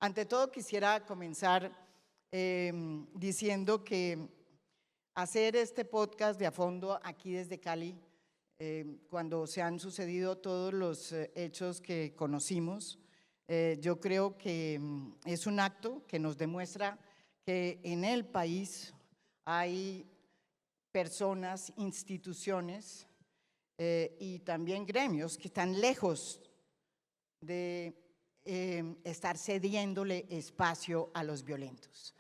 Ante todo quisiera comenzar diciendo que hacer este podcast de A Fondo aquí desde Cali, cuando se han sucedido todos los hechos que conocimos, yo creo que es un acto que nos demuestra que en el país hay personas, instituciones y también gremios que están lejos de estar cediéndole espacio a los violentos.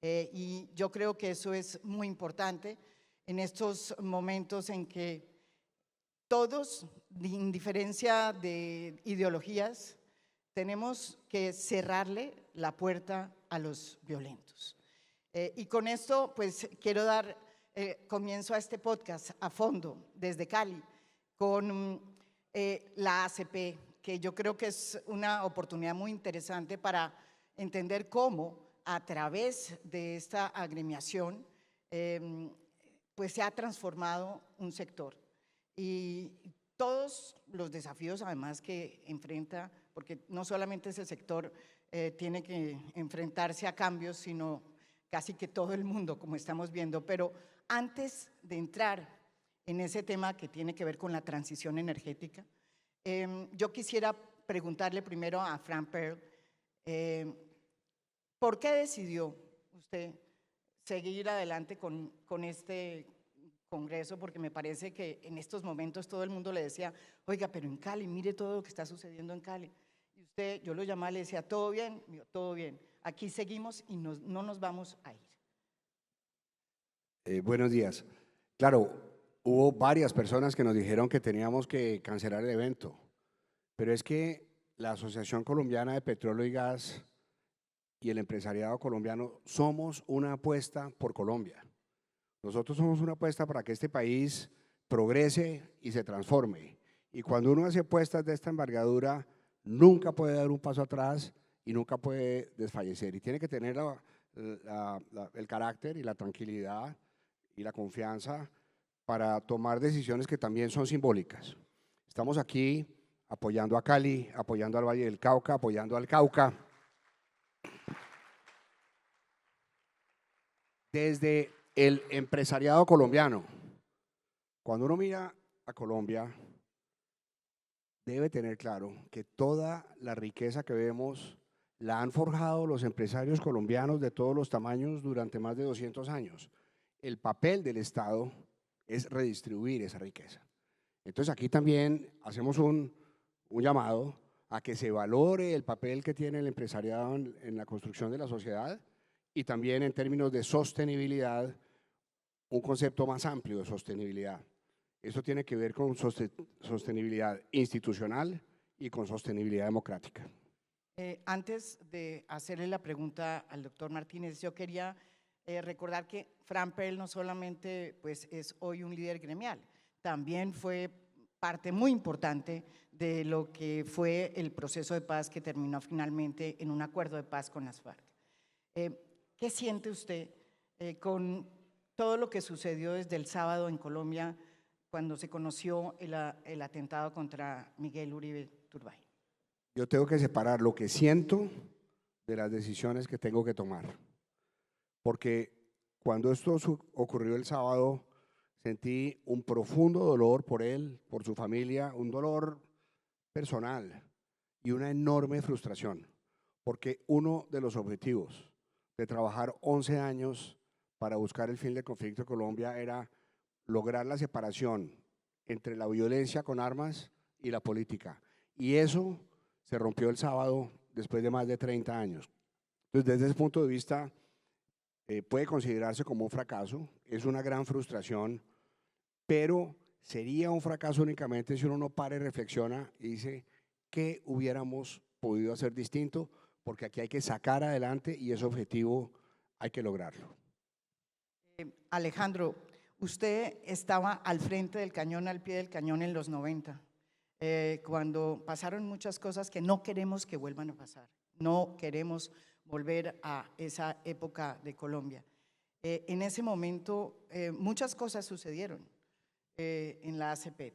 Y yo creo que eso es muy importante en estos momentos en que todos, en diferencia de ideologías, tenemos que cerrarle la puerta a los violentos. Y con esto, pues, quiero dar comienzo a este podcast a fondo desde Cali con la ACP, que yo creo que es una oportunidad muy interesante para entender cómo a través de esta agremiación pues se ha transformado un sector y todos los desafíos además que enfrenta, porque no solamente ese sector tiene que enfrentarse a cambios, sino casi que todo el mundo, como estamos viendo. Pero antes de entrar en ese tema que tiene que ver con la transición energética, yo quisiera preguntarle primero a Frank Pearl, ¿por qué decidió usted seguir adelante con este congreso? Porque me parece que en estos momentos todo el mundo le decía, oiga, pero en Cali, mire todo lo que está sucediendo en Cali. Y usted, yo lo llamaba, le decía, ¿todo bien? Digo, todo bien, aquí seguimos y no nos vamos a ir. Buenos días. Claro, hubo varias personas que nos dijeron que teníamos que cancelar el evento, pero es que la Asociación Colombiana de Petróleo y Gas y el empresariado colombiano somos una apuesta por Colombia. Nosotros somos una apuesta para que este país progrese y se transforme. Y cuando uno hace apuestas de esta envergadura, nunca puede dar un paso atrás y nunca puede desfallecer. Y tiene que tener el carácter y la tranquilidad y la confianza para tomar decisiones que también son simbólicas. Estamos aquí apoyando a Cali, apoyando al Valle del Cauca, apoyando al Cauca. Desde el empresariado colombiano, cuando uno mira a Colombia, debe tener claro que toda la riqueza que vemos la han forjado los empresarios colombianos de todos los tamaños durante más de 200 años. El papel del Estado es redistribuir esa riqueza. Entonces aquí también hacemos un llamado a que se valore el papel que tiene el empresariado en la construcción de la sociedad y también en términos de sostenibilidad, un concepto más amplio de sostenibilidad. Esto tiene que ver con sostenibilidad institucional y con sostenibilidad democrática. Antes de hacerle la pregunta al doctor Martínez, yo quería recordar que Frank Pearl no solamente pues, es hoy un líder gremial, también fue parte muy importante de lo que fue el proceso de paz que terminó finalmente en un acuerdo de paz con las FARC. ¿Qué siente usted con todo lo que sucedió desde el sábado en Colombia cuando se conoció el atentado contra Miguel Uribe Turbay? Yo tengo que separar lo que siento de las decisiones que tengo que tomar, porque cuando esto ocurrió el sábado, sentí un profundo dolor por él, por su familia, un dolor personal y una enorme frustración, porque uno de los objetivos de trabajar 11 años para buscar el fin del conflicto de Colombia era lograr la separación entre la violencia con armas y la política. Y eso se rompió el sábado después de más de 30 años. Entonces, desde ese punto de vista, puede considerarse como un fracaso, es una gran frustración, pero sería un fracaso únicamente si uno no para y reflexiona y dice qué hubiéramos podido hacer distinto, porque aquí hay que sacar adelante y ese objetivo hay que lograrlo. Alejandro, usted estaba al frente del cañón, al pie del cañón en los 90, cuando pasaron muchas cosas que no queremos que vuelvan a pasar, no queremos volver a esa época de Colombia. En ese momento muchas cosas sucedieron en la ACP.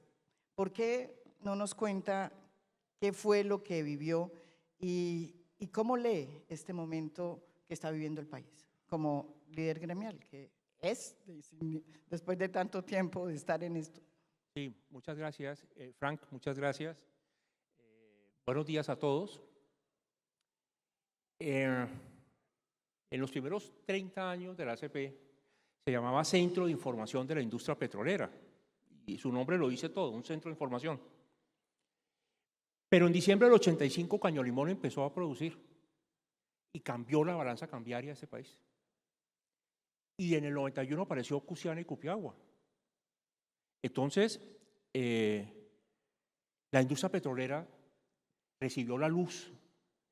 ¿Por qué no nos cuenta qué fue lo que vivió y ¿Y cómo lee este momento que está viviendo el país como líder gremial, que es después de tanto tiempo de estar en esto? Sí, muchas gracias, Frank, muchas gracias. Buenos días a todos. En los primeros 30 años de la ACP se llamaba Centro de Información de la Industria Petrolera, y su nombre lo dice todo, un centro de información. Pero en diciembre del 85 Cañolimón empezó a producir y cambió la balanza cambiaria de este país. Y en el 91 apareció Cusiana y Cupiagua. Entonces, la industria petrolera recibió la luz,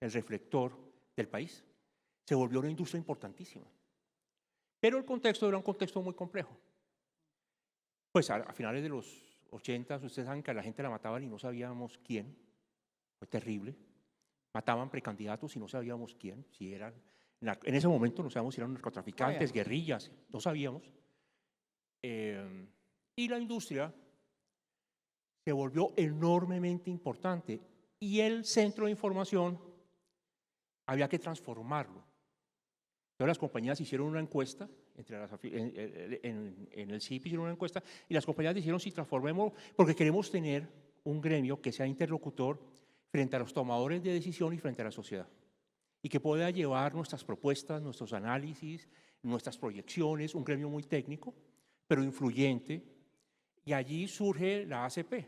el reflector del país. Se volvió una industria importantísima. Pero el contexto era un contexto muy complejo. Pues a finales de los 80, ustedes saben que a la gente la mataban y no sabíamos quién. Fue terrible. Mataban precandidatos y no sabíamos quién. Si eran, en ese momento no sabíamos si eran narcotraficantes, guerrillas, no sabíamos. Y la industria se volvió enormemente importante. Y el centro de información había que transformarlo. Entonces las compañías hicieron una encuesta, en el CIP hicieron una encuesta, y las compañías dijeron, sí, transformemos, porque queremos tener un gremio que sea interlocutor frente a los tomadores de decisión y frente a la sociedad, y que pueda llevar nuestras propuestas, nuestros análisis, nuestras proyecciones, un gremio muy técnico, pero influyente, y allí surge la ACP.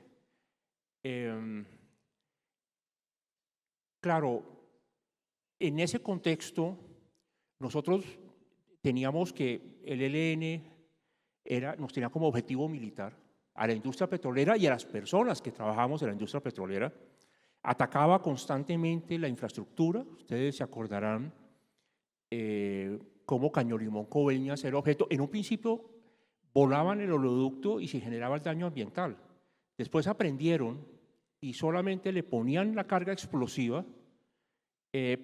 Claro, en ese contexto, nosotros teníamos que el ELN nos tenía como objetivo militar a la industria petrolera y a las personas que trabajamos en la industria petrolera. Atacaba constantemente la infraestructura. Ustedes se acordarán cómo Cañolimón Coveñas era objeto. En un principio volaban el oleoducto y se generaba el daño ambiental. Después aprendieron y solamente le ponían la carga explosiva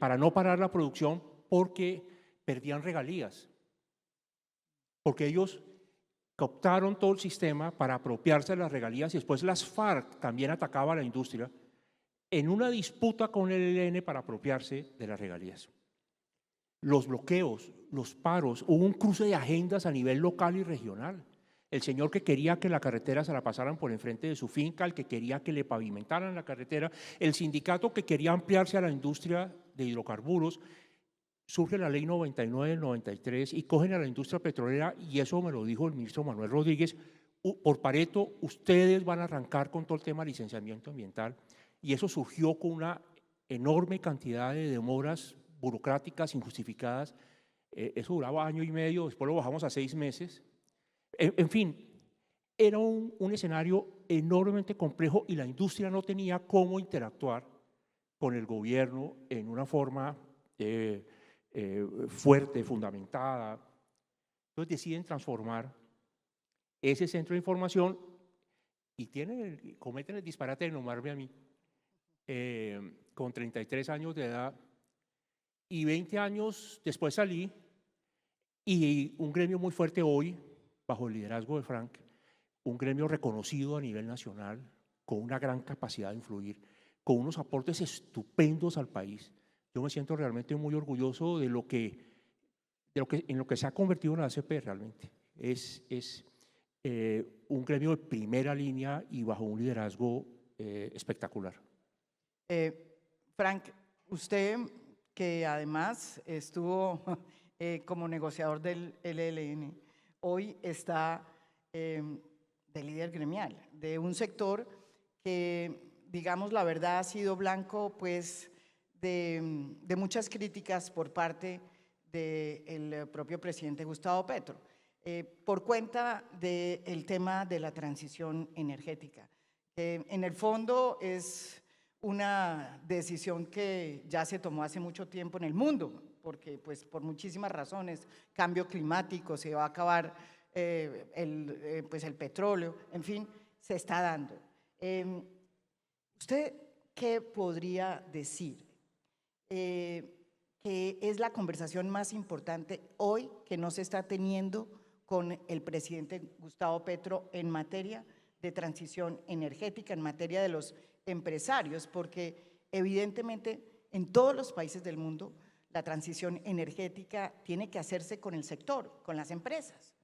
para no parar la producción, porque perdían regalías, porque ellos cooptaron todo el sistema para apropiarse de las regalías, y después las FARC también atacaban a la industria en una disputa con el ELN para apropiarse de las regalías. Los bloqueos, los paros, hubo un cruce de agendas a nivel local y regional. El señor que quería que la carretera se la pasaran por enfrente de su finca, el que quería que le pavimentaran la carretera, el sindicato que quería ampliarse a la industria de hidrocarburos. Surge la ley 99 del 93 y cogen a la industria petrolera, y eso me lo dijo el ministro Manuel Rodríguez, por Pareto ustedes van a arrancar con todo el tema de licenciamiento ambiental, y eso surgió con una enorme cantidad de demoras burocráticas injustificadas. Eso duraba año y medio, después lo bajamos a 6 meses. En fin, era un escenario enormemente complejo y la industria no tenía cómo interactuar con el gobierno en una forma fuerte, fundamentada. Entonces deciden transformar ese centro de información y cometen el disparate de nombrarme a mí con 33 años de edad, y 20 años después salí, y un gremio muy fuerte hoy, bajo el liderazgo de Frank, un gremio reconocido a nivel nacional, con una gran capacidad de influir, con unos aportes estupendos al país. Yo me siento realmente muy orgulloso en lo que se ha convertido en la ACP realmente. Es un gremio de primera línea y bajo un liderazgo espectacular. Frank, usted que además estuvo como negociador del ELN, hoy está de líder gremial, de un sector que, digamos la verdad, ha sido blanco pues de muchas críticas por parte del propio presidente Gustavo Petro, por cuenta del tema de la transición energética. En el fondo es una decisión que ya se tomó hace mucho tiempo en el mundo, porque pues por muchísimas razones, cambio climático, se va a acabar el petróleo, en fin, se está dando. ¿Usted qué podría decir que es la conversación más importante hoy que no se está teniendo con el presidente Gustavo Petro en materia de transición energética, en materia de los empresarios? Porque evidentemente En todos los países del mundo, la transición energética tiene que hacerse con el sector, con las empresas,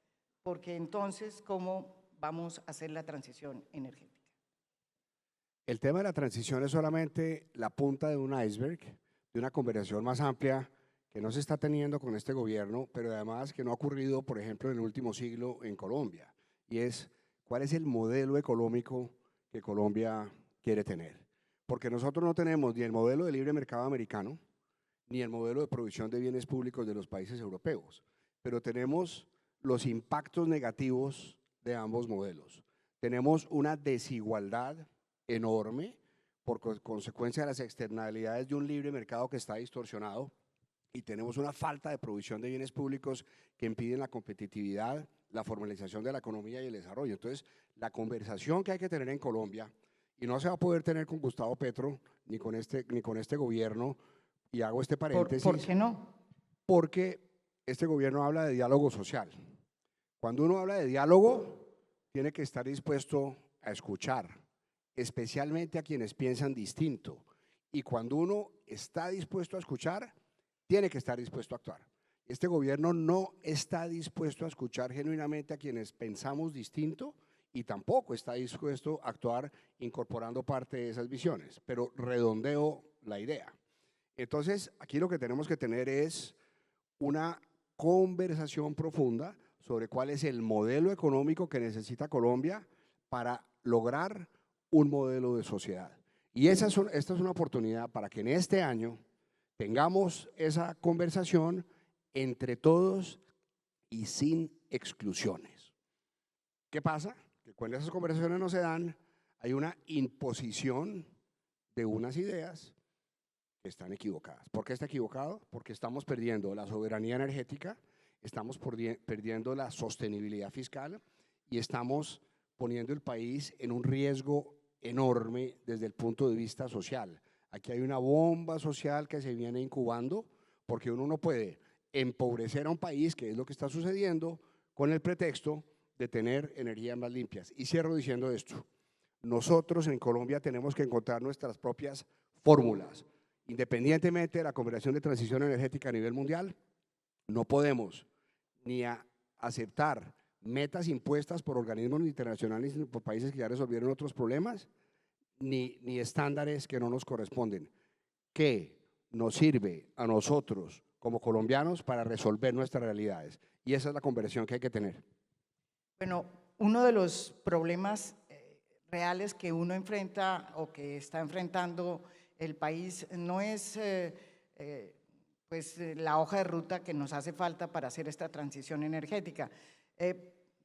porque entonces, ¿cómo vamos a hacer la transición energética? El tema de la transición es solamente la punta de un iceberg, de una conversación más amplia que no se está teniendo con este gobierno, pero además que no ha ocurrido, por ejemplo, en el último siglo en Colombia, y es cuál es el modelo económico que Colombia quiere tener. Porque nosotros no tenemos ni el modelo de libre mercado americano, ni el modelo de provisión de bienes públicos de los países europeos, pero tenemos los impactos negativos de ambos modelos. Tenemos una desigualdad enorme por consecuencia de las externalidades de un libre mercado que está distorsionado, y tenemos una falta de provisión de bienes públicos que impiden la competitividad, la formalización de la economía y el desarrollo. Entonces, la conversación que hay que tener en Colombia, y no se va a poder tener con Gustavo Petro ni con este gobierno, y hago este paréntesis. ¿Por qué no? Porque este gobierno habla de diálogo social. Cuando uno habla de diálogo, tiene que estar dispuesto a escuchar, especialmente a quienes piensan distinto. Y cuando uno está dispuesto a escuchar, tiene que estar dispuesto a actuar. Este gobierno no está dispuesto a escuchar genuinamente a quienes pensamos distinto y tampoco está dispuesto a actuar incorporando parte de esas visiones, pero redondeo la idea. Entonces, aquí lo que tenemos que tener es una conversación profunda sobre cuál es el modelo económico que necesita Colombia para lograr un modelo de sociedad. Y esta es una oportunidad para que en este año tengamos esa conversación entre todos y sin exclusiones. ¿Qué pasa? Que cuando esas conversaciones no se dan, hay una imposición de unas ideas que están equivocadas. ¿Por qué está equivocado? Porque estamos perdiendo la soberanía energética, estamos perdiendo la sostenibilidad fiscal y estamos poniendo el país en un riesgo enorme desde el punto de vista social. Aquí hay una bomba social que se viene incubando, porque uno no puede empobrecer a un país, que es lo que está sucediendo, con el pretexto de tener energías más limpias. Y cierro diciendo esto: nosotros en Colombia tenemos que encontrar nuestras propias fórmulas. Independientemente de la conversación de transición energética a nivel mundial, no podemos ni aceptar metas impuestas por organismos internacionales y por países que ya resolvieron otros problemas, ni estándares que no nos corresponden. ¿Qué nos sirve a nosotros como colombianos para resolver nuestras realidades? Y esa es la conversación que hay que tener. Bueno, uno de los problemas reales que uno enfrenta o que está enfrentando el país no es la hoja de ruta que nos hace falta para hacer esta transición energética,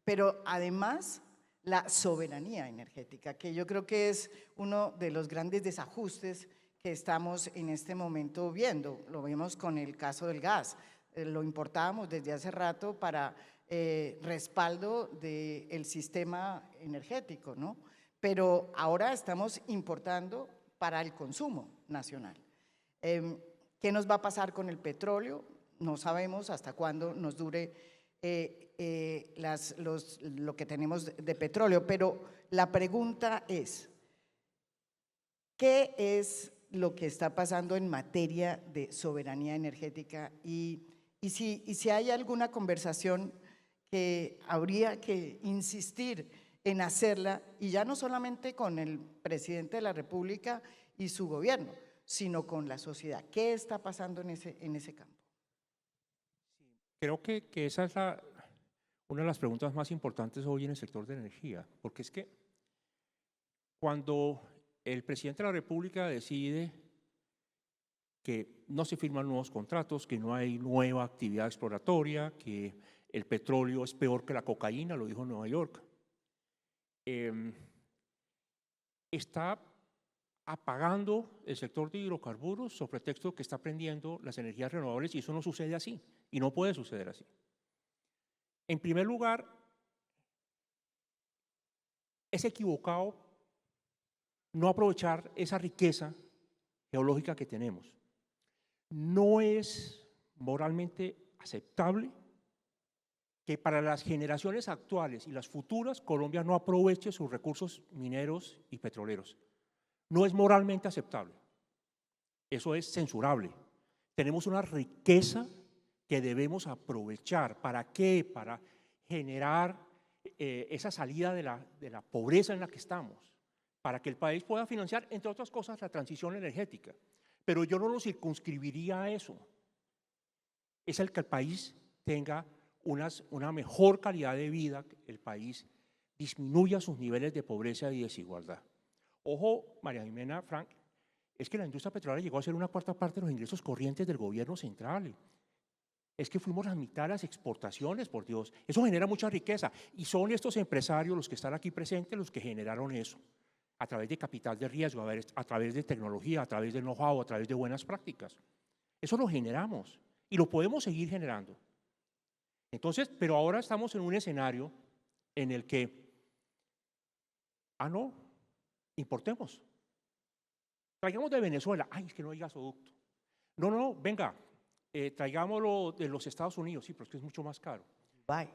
pero además la soberanía energética, que yo creo que es uno de los grandes desajustes que estamos en este momento viendo. Lo vemos con el caso del gas, lo importábamos desde hace rato para respaldo del sistema energético, ¿no? Pero ahora estamos importando para el consumo nacional. ¿Qué nos va a pasar con el petróleo? No sabemos hasta cuándo nos dure lo que tenemos de petróleo, pero la pregunta es, ¿qué es lo que está pasando en materia de soberanía energética? Y si hay alguna conversación que habría que insistir en hacerla, y ya no solamente con el presidente de la República y su gobierno, sino con la sociedad. ¿Qué está pasando en ese campo? Creo que esa es una de las preguntas más importantes hoy en el sector de energía, porque es que cuando el presidente de la República decide que no se firman nuevos contratos, que no hay nueva actividad exploratoria, que el petróleo es peor que la cocaína, lo dijo en Nueva York, está apagando el sector de hidrocarburos sobre pretexto que está prendiendo las energías renovables, y eso no sucede así, y no puede suceder así. En primer lugar, es equivocado no aprovechar esa riqueza geológica que tenemos. No es moralmente aceptable que para las generaciones actuales y las futuras Colombia no aproveche sus recursos mineros y petroleros. No es moralmente aceptable. Eso es censurable. Tenemos una riqueza que debemos aprovechar. ¿Para qué? Para generar esa salida de la pobreza en la que estamos, para que el país pueda financiar, entre otras cosas, la transición energética. Pero yo no lo circunscribiría a eso. Es el que el país tenga una mejor calidad de vida, que el país disminuya sus niveles de pobreza y desigualdad. Ojo, María Jimena, Frank, es que la industria petrolera llegó a ser una cuarta parte de los ingresos corrientes del gobierno central. Es que fuimos la mitad de las exportaciones, por Dios. Eso genera mucha riqueza. Y son estos empresarios, los que están aquí presentes, los que generaron eso. A través de capital de riesgo, a través de tecnología, a través de know-how, a través de buenas prácticas. Eso lo generamos y lo podemos seguir generando. Entonces, pero ahora estamos en un escenario en el que, no, importemos. Traigamos de Venezuela, es que no hay gasoducto. No, venga, traigámoslo de los Estados Unidos, sí, pero es que es mucho más caro. Dubái,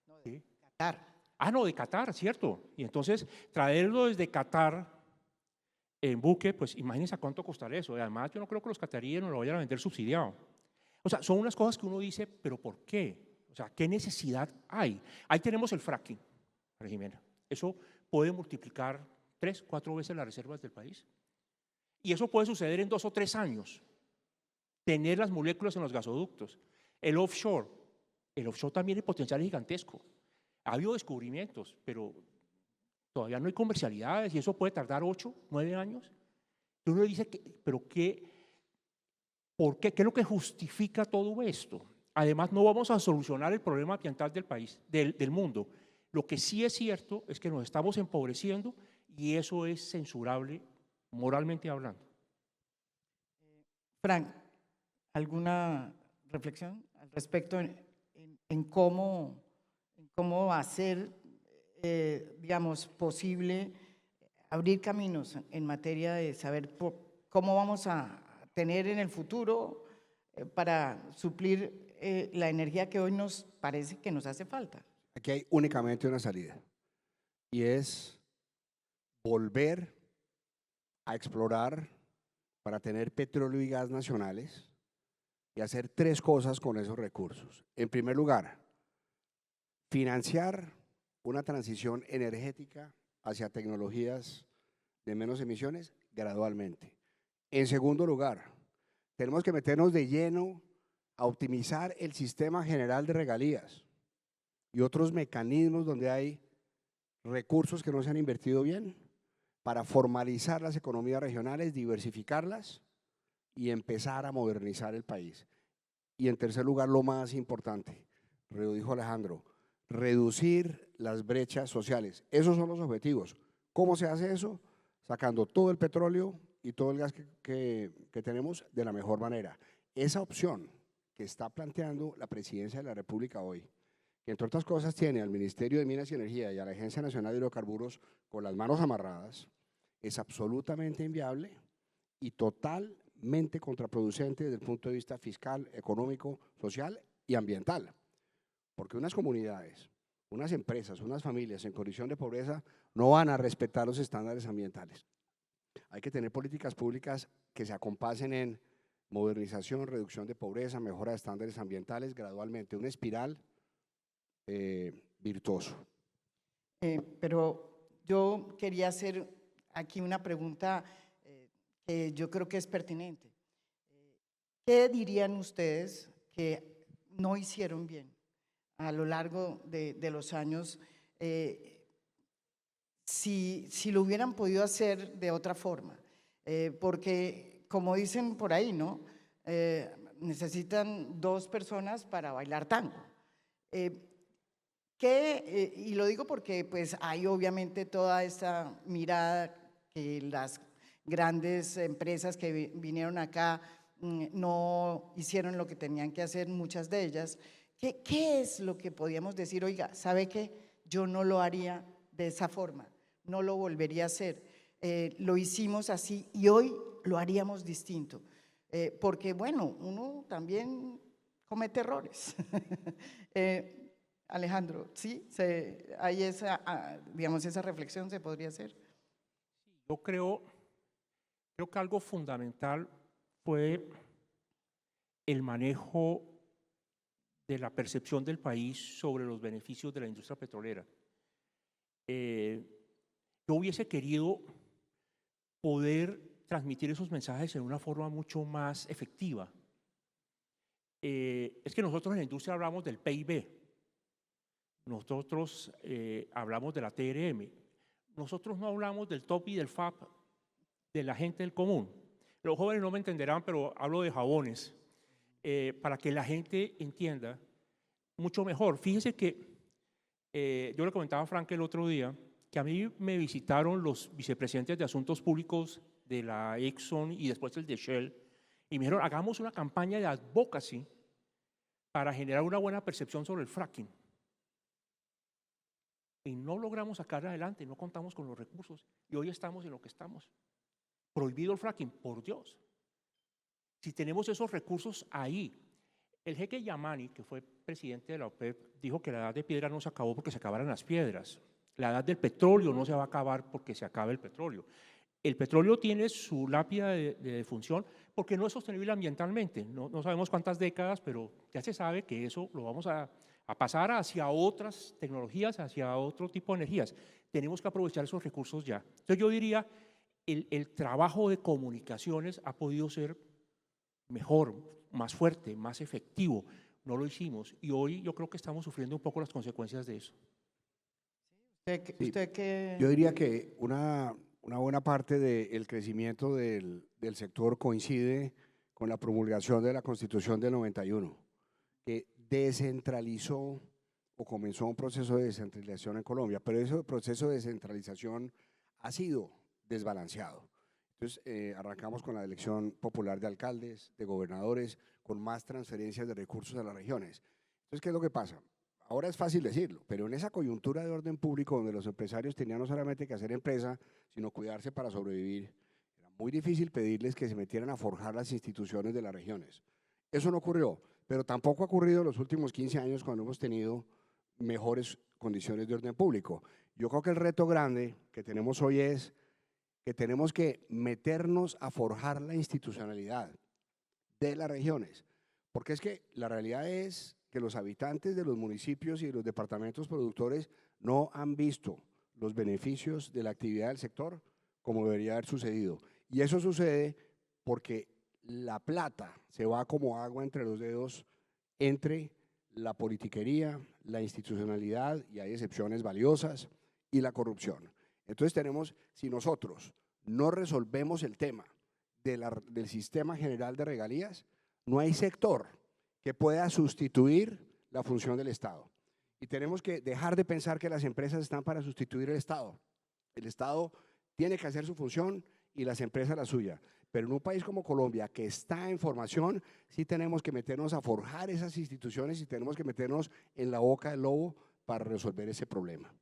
no, de ¿Sí? Qatar. No, de Qatar, cierto. Y entonces, traerlo desde Qatar en buque, pues imagínense a cuánto costará eso. Y además, yo no creo que los cataríes nos lo vayan a vender subsidiado. O sea, son unas cosas que uno dice, ¿pero por qué? O sea, ¿qué necesidad hay? Ahí tenemos el fracking, María Jimena. Eso puede multiplicar 3, 4 veces las reservas del país. Y eso puede suceder en 2 o 3 años. Tener las moléculas en los gasoductos. El offshore también el potencial es gigantesco. Ha habido descubrimientos, pero todavía no hay comercialidades y eso puede tardar 8, 9 años. Y uno dice, ¿pero qué? ¿Por qué? ¿Qué es lo que justifica todo esto? Además, no vamos a solucionar el problema ambiental del país, del mundo. Lo que sí es cierto es que nos estamos empobreciendo y eso es censurable moralmente hablando. Frank, ¿alguna reflexión al respecto en cómo hacer, digamos, posible abrir caminos en materia de saber cómo vamos a tener en el futuro para suplir la energía que hoy nos parece que nos hace falta? Aquí hay únicamente una salida y es volver a explorar para tener petróleo y gas nacionales y hacer 3 cosas con esos recursos. En primer lugar, financiar una transición energética hacia tecnologías de menos emisiones gradualmente. En segundo lugar, tenemos que meternos de lleno a optimizar el sistema general de regalías y otros mecanismos donde hay recursos que no se han invertido bien para formalizar las economías regionales, diversificarlas y empezar a modernizar el país. Y en tercer lugar, lo más importante, lo dijo Alejandro, reducir las brechas sociales. Esos son los objetivos. ¿Cómo se hace eso? Sacando todo el petróleo y todo el gas que tenemos de la mejor manera. Esa opción que está planteando la Presidencia de la República hoy, que entre otras cosas tiene al Ministerio de Minas y Energía y a la Agencia Nacional de Hidrocarburos con las manos amarradas, es absolutamente inviable y totalmente contraproducente desde el punto de vista fiscal, económico, social y ambiental. Porque unas comunidades, unas empresas, unas familias en condición de pobreza no van a respetar los estándares ambientales. Hay que tener políticas públicas que se acompasen en modernización, reducción de pobreza, mejora de estándares ambientales, gradualmente, una espiral virtuoso. Pero yo quería hacer aquí una pregunta que yo creo que es pertinente. ¿Qué dirían ustedes que no hicieron bien a lo largo de los años si lo hubieran podido hacer de otra forma? Porque, como dicen por ahí, ¿no? Necesitan 2 personas para bailar tango. Y lo digo porque pues hay obviamente toda esta mirada que las grandes empresas que vinieron acá no hicieron lo que tenían que hacer, muchas de ellas. ¿Qué es lo que podíamos decir? Oiga, ¿sabe qué? Yo no lo haría de esa forma, no lo volvería a hacer. Lo hicimos así y hoy lo haríamos distinto. Porque bueno, uno también comete errores. Alejandro, ¿sí? Hay digamos, esa reflexión se podría hacer. Yo creo que algo fundamental fue el manejo de la percepción del país sobre los beneficios de la industria petrolera. Yo hubiese querido poder transmitir esos mensajes en una forma mucho más efectiva. Es que nosotros en la industria hablamos del PIB, nosotros hablamos de la TRM, nosotros no hablamos del TOP y del FAP de la gente del común. Los jóvenes no me entenderán, pero hablo de jabones, para que la gente entienda mucho mejor. Fíjese que yo le comentaba a Frank el otro día que a mí me visitaron los vicepresidentes de Asuntos Públicos de la Exxon y después el de Shell, y me dijeron, hagamos una campaña de advocacy para generar una buena percepción sobre el fracking. Y no logramos sacar adelante, no contamos con los recursos, y hoy estamos en lo que estamos. Prohibido el fracking, por Dios. Si tenemos esos recursos ahí. El jeque Yamani, que fue presidente de la OPEP, dijo que la edad de piedra no se acabó porque se acabaran las piedras. La edad del petróleo no se va a acabar porque se acabe el petróleo. El petróleo tiene su lápida de función porque no es sostenible ambientalmente. No sabemos cuántas décadas, pero ya se sabe que eso lo vamos a pasar hacia otras tecnologías, hacia otro tipo de energías. Tenemos que aprovechar esos recursos ya. Entonces yo diría, el trabajo de comunicaciones ha podido ser mejor, más fuerte, más efectivo. No lo hicimos y hoy yo creo que estamos sufriendo un poco las consecuencias de eso. ¿Usted qué? Yo diría que una buena parte del crecimiento del sector coincide con la promulgación de la Constitución del 91, que descentralizó o comenzó un proceso de descentralización en Colombia, pero ese proceso de descentralización ha sido desbalanceado. Entonces, arrancamos con la elección popular de alcaldes, de gobernadores, con más transferencias de recursos a las regiones. Entonces, ¿qué es lo que pasa? Ahora es fácil decirlo, pero en esa coyuntura de orden público donde los empresarios tenían no solamente que hacer empresa, sino cuidarse para sobrevivir, era muy difícil pedirles que se metieran a forjar las instituciones de las regiones. Eso no ocurrió, pero tampoco ha ocurrido en los últimos 15 años cuando hemos tenido mejores condiciones de orden público. Yo creo que el reto grande que tenemos hoy es que tenemos que meternos a forjar la institucionalidad de las regiones, porque es que la realidad es que los habitantes de los municipios y de los departamentos productores no han visto los beneficios de la actividad del sector como debería haber sucedido. Y eso sucede porque la plata se va como agua entre los dedos entre la politiquería, la institucionalidad, y hay excepciones valiosas, y la corrupción. Entonces tenemos, si nosotros no resolvemos el tema del sistema general de regalías, no hay sector que pueda sustituir la función del Estado. Y tenemos que dejar de pensar que las empresas están para sustituir el Estado. El Estado tiene que hacer su función y las empresas la suya. Pero en un país como Colombia, que está en formación, sí tenemos que meternos a forjar esas instituciones y tenemos que meternos en la boca del lobo para resolver ese problema.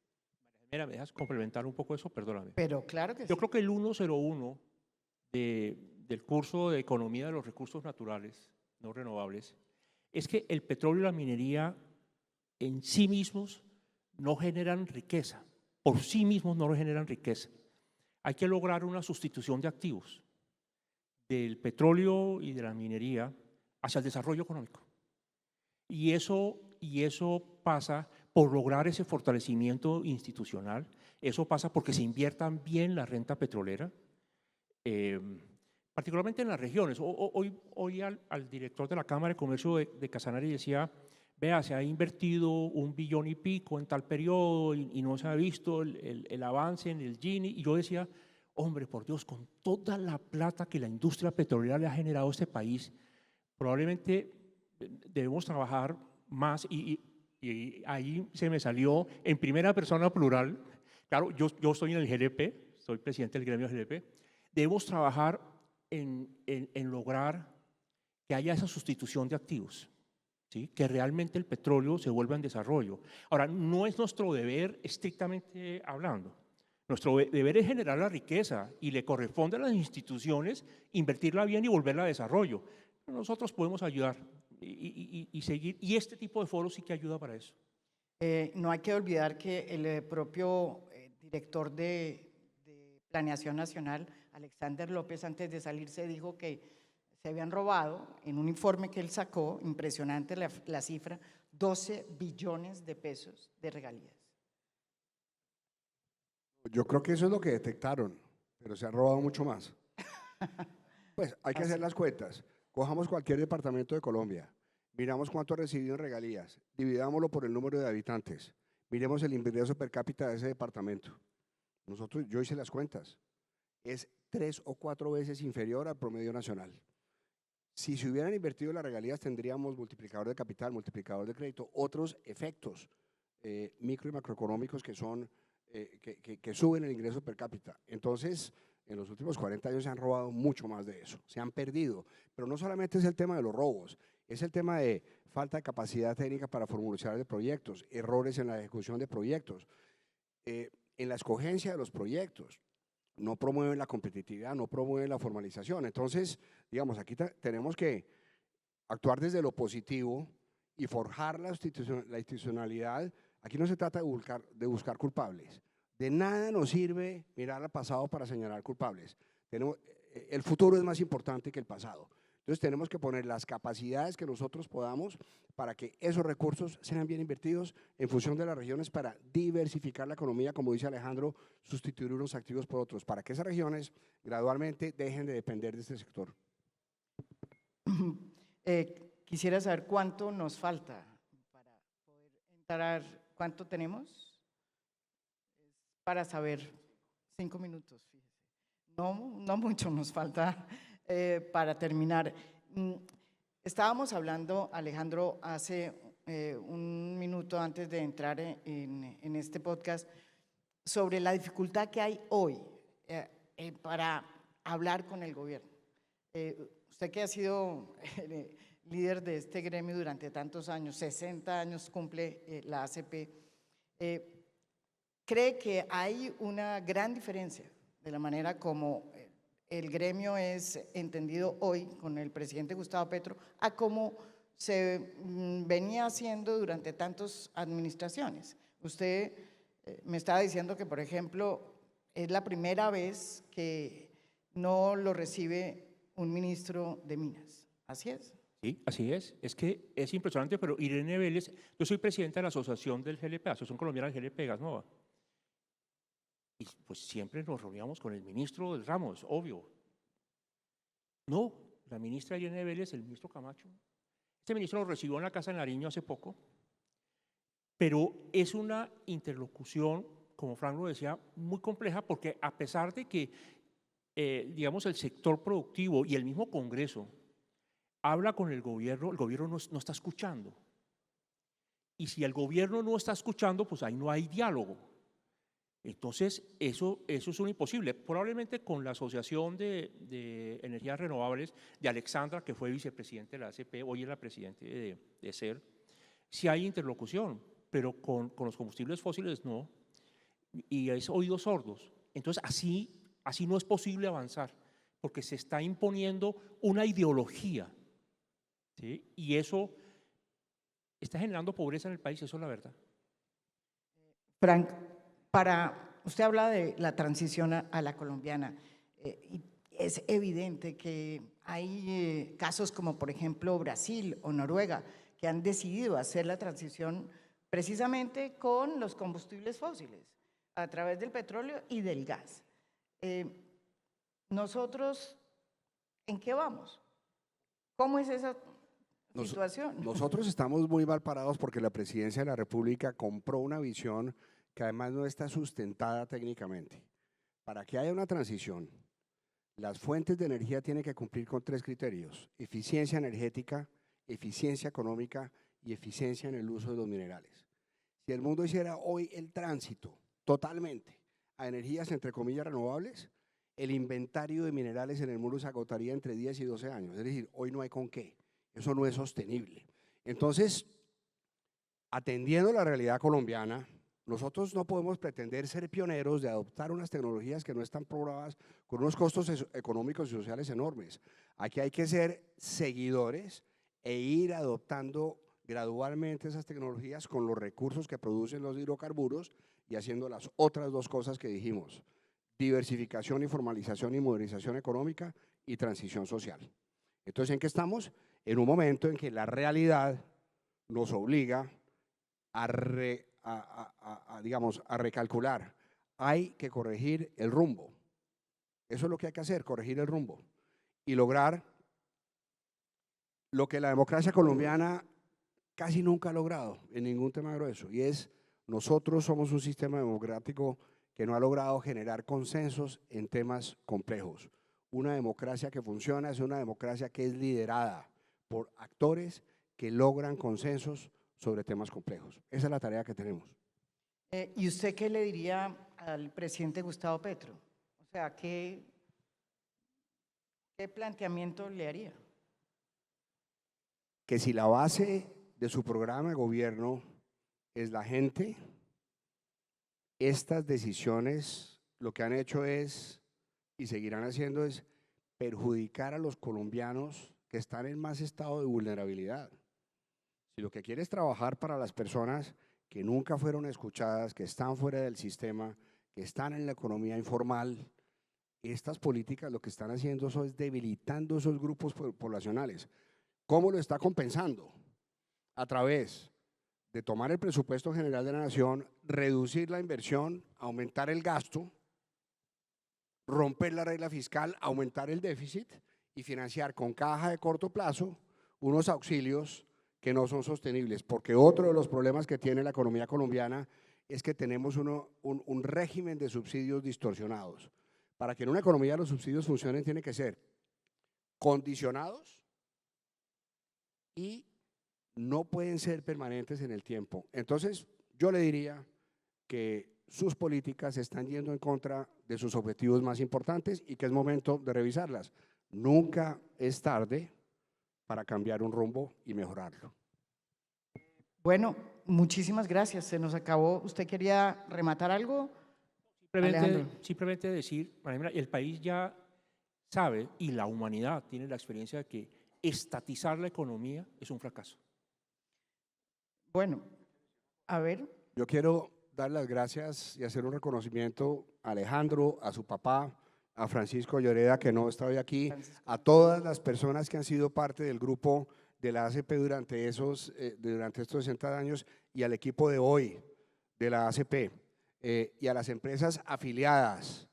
Mira, ¿me dejas complementar un poco eso? Perdóname. Pero claro que sí. Yo creo que el 101 del curso de Economía de los Recursos Naturales no renovables es que el petróleo y la minería en sí mismos no generan riqueza, por sí mismos no generan riqueza. Hay que lograr una sustitución de activos del petróleo y de la minería hacia el desarrollo económico. Y eso pasa por lograr ese fortalecimiento institucional, eso pasa porque se inviertan bien la renta petrolera, particularmente en las regiones. Hoy al director de la Cámara de Comercio de Casanare decía, vea, se ha invertido 1 billón y pico en tal periodo y no se ha visto el avance en el Gini. Y yo decía, hombre, por Dios, con toda la plata que la industria petrolera le ha generado a este país, probablemente debemos trabajar más y ahí se me salió en primera persona plural. Claro, yo estoy en el GLP, soy presidente del gremio GLP. Debemos trabajar en lograr que haya esa sustitución de activos, ¿sí? Que realmente el petróleo se vuelva en desarrollo. Ahora, no es nuestro deber estrictamente hablando. Nuestro deber es generar la riqueza y le corresponde a las instituciones invertirla bien y volverla a desarrollo. Nosotros podemos ayudar y seguir, y este tipo de foros sí que ayuda para eso. No hay que olvidar que el propio director de Planeación Nacional, Alexander López, antes de salirse dijo que se habían robado, en un informe que él sacó, impresionante la cifra, 12 billones de pesos de regalías. Yo creo que eso es lo que detectaron, pero se han robado mucho más. Pues hay que hacer las cuentas. Cojamos cualquier departamento de Colombia, miramos cuánto ha recibido en regalías, dividámoslo por el número de habitantes, miremos el ingreso per cápita de ese departamento. Yo hice las cuentas, es 3 o 4 veces inferior al promedio nacional. Si se hubieran invertido las regalías, tendríamos multiplicador de capital, multiplicador de crédito, otros efectos micro y macroeconómicos que son que suben el ingreso per cápita. Entonces, en los últimos 40 años se han robado mucho más de eso, se han perdido. Pero no solamente es el tema de los robos, es el tema de falta de capacidad técnica para formulación de proyectos, errores en la ejecución de proyectos, en la escogencia de los proyectos. No promueven la competitividad, no promueven la formalización. Entonces, digamos, aquí tenemos que actuar desde lo positivo y forjar la institucionalidad. Aquí no se trata de buscar culpables. De nada nos sirve mirar al pasado para señalar culpables. El futuro es más importante que el pasado. Entonces tenemos que poner las capacidades que nosotros podamos para que esos recursos sean bien invertidos en función de las regiones para diversificar la economía, como dice Alejandro, sustituir unos activos por otros, para que esas regiones gradualmente dejen de depender de este sector. Quisiera saber cuánto nos falta para poder entrar, ¿cuánto tenemos? Para saber, 5 minutos, fíjese. No mucho nos falta para terminar. Estábamos hablando, Alejandro, hace un minuto antes de entrar en este podcast, sobre la dificultad que hay hoy para hablar con el gobierno. Usted que ha sido líder de este gremio durante tantos años, 60 años cumple la ACP, ¿cree que hay una gran diferencia de la manera como el gremio es entendido hoy con el presidente Gustavo Petro a cómo se venía haciendo durante tantas administraciones? Usted me estaba diciendo que, por ejemplo, es la primera vez que no lo recibe un ministro de Minas. ¿Así es? Sí, así es. Es que es impresionante, pero Irene Vélez, yo soy presidenta de la asociación del GLP, Asociación Colombiana del GLP Gasnova. Y pues siempre nos reuníamos con el ministro del ramo, es obvio. No, la ministra Irene Vélez, el ministro Camacho. Este ministro lo recibió en la Casa de Nariño hace poco, pero es una interlocución, como Frank lo decía, muy compleja, porque a pesar de que, digamos, el sector productivo y el mismo Congreso habla con el gobierno no está escuchando. Y si el gobierno no está escuchando, pues ahí no hay diálogo. Entonces, eso es un imposible. Probablemente con la Asociación de Energías Renovables de Alexandra, que fue vicepresidente de la ACP, hoy es la presidente de SER, sí hay interlocución, pero con los combustibles fósiles no, y es oídos sordos. Entonces, así no es posible avanzar, porque se está imponiendo una ideología, ¿sí? Y eso está generando pobreza en el país, eso es la verdad. Frank, usted habla de la transición a la colombiana, y es evidente que hay casos como, por ejemplo, Brasil o Noruega, que han decidido hacer la transición precisamente con los combustibles fósiles, a través del petróleo y del gas. Nosotros, ¿en qué vamos? ¿Cómo es esa situación? Nosotros estamos muy mal parados porque la Presidencia de la República compró una visión que además no está sustentada técnicamente. Para que haya una transición, las fuentes de energía tienen que cumplir con 3 criterios: eficiencia energética, eficiencia económica y eficiencia en el uso de los minerales. Si el mundo hiciera hoy el tránsito totalmente a energías entre comillas renovables, el inventario de minerales en el mundo se agotaría entre 10 y 12 años. Es decir, hoy no hay con qué. Eso no es sostenible. Entonces, atendiendo la realidad colombiana, nosotros no podemos pretender ser pioneros de adoptar unas tecnologías que no están probadas con unos costos económicos y sociales enormes. Aquí hay que ser seguidores e ir adoptando gradualmente esas tecnologías con los recursos que producen los hidrocarburos y haciendo las otras 2 cosas que dijimos: diversificación y formalización y modernización económica y transición social. Entonces, ¿en qué estamos? En un momento en que la realidad nos obliga digamos, a recalcular. Hay que corregir el rumbo. Eso es lo que hay que hacer, corregir el rumbo y lograr lo que la democracia colombiana casi nunca ha logrado en ningún tema grueso, y es nosotros somos un sistema democrático que no ha logrado generar consensos en temas complejos. Una democracia que funciona es una democracia que es liderada por actores que logran consensos sobre temas complejos. Esa es la tarea que tenemos. ¿Y usted qué le diría al presidente Gustavo Petro? O sea, ¿qué planteamiento le haría? Que si la base de su programa de gobierno es la gente, estas decisiones lo que han hecho es, y seguirán haciendo, es perjudicar a los colombianos que están en más estado de vulnerabilidad. Si lo que quiere es trabajar para las personas que nunca fueron escuchadas, que están fuera del sistema, que están en la economía informal, estas políticas lo que están haciendo eso es debilitando esos grupos poblacionales. ¿Cómo lo está compensando? A través de tomar el presupuesto general de la nación, reducir la inversión, aumentar el gasto, romper la regla fiscal, aumentar el déficit y financiar con caja de corto plazo unos auxilios que no son sostenibles, porque otro de los problemas que tiene la economía colombiana es que tenemos un régimen de subsidios distorsionados. Para que en una economía los subsidios funcionen tienen que ser condicionados y no pueden ser permanentes en el tiempo. Entonces, yo le diría que sus políticas están yendo en contra de sus objetivos más importantes y que es momento de revisarlas. Nunca es tarde para cambiar un rumbo y mejorarlo. Bueno, muchísimas gracias. Se nos acabó. ¿Usted quería rematar algo? Simplemente decir, María, el país ya sabe y la humanidad tiene la experiencia de que estatizar la economía es un fracaso. Bueno, a ver. Yo quiero dar las gracias y hacer un reconocimiento a Alejandro, a su papá, a Francisco Lloreda, que no está hoy aquí, a todas las personas que han sido parte del grupo de la ACP durante estos 60 años y al equipo de hoy de la ACP y a las empresas afiliadas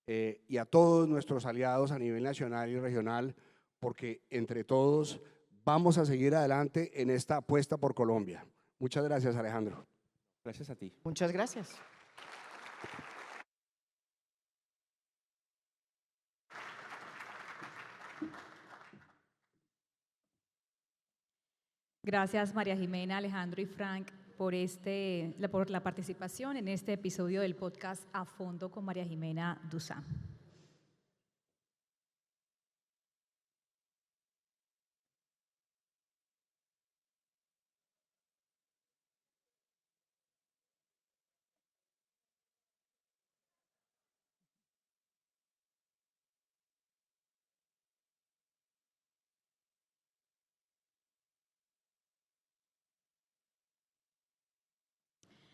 y a todos nuestros aliados a nivel nacional y regional, porque entre todos vamos a seguir adelante en esta apuesta por Colombia. Muchas gracias, Alejandro. Gracias a ti. Muchas gracias. Gracias, María Jimena, Alejandro y Frank, por la participación en este episodio del podcast A Fondo con María Jimena Duzán.